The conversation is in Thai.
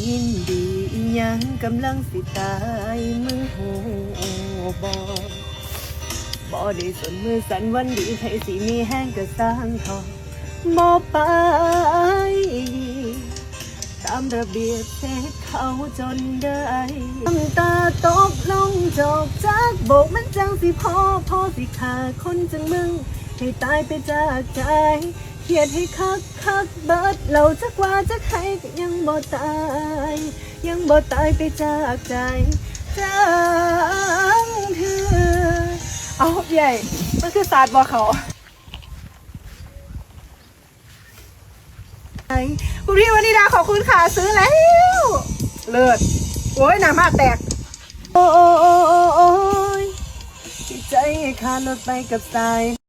ยินดียังกำลังสิตายมือหูบ่ได้สนมือสั่นวันดีใครสิมีแห้งก็สร้างทองบ่ไปตามระเบียบเสกเขาจนได้น้ำตาตกลงจอกจากโบกมันจังสิพอสิขาคนจังมึงให้ตายไปจากใจเขียดให้คักเบิดเราจักว่าจักให้ก็ยังบ่ตายยังบ่ตายไปจากใจจังเธอเอาใหญ่มันคือศาสตร์บ่เขาคุณพี่วนิดาขอบคุณค่ะซื้อแล้วเลิศโอ้ยหนามากแตกโอ้ยใจขาดลดไปกับสาย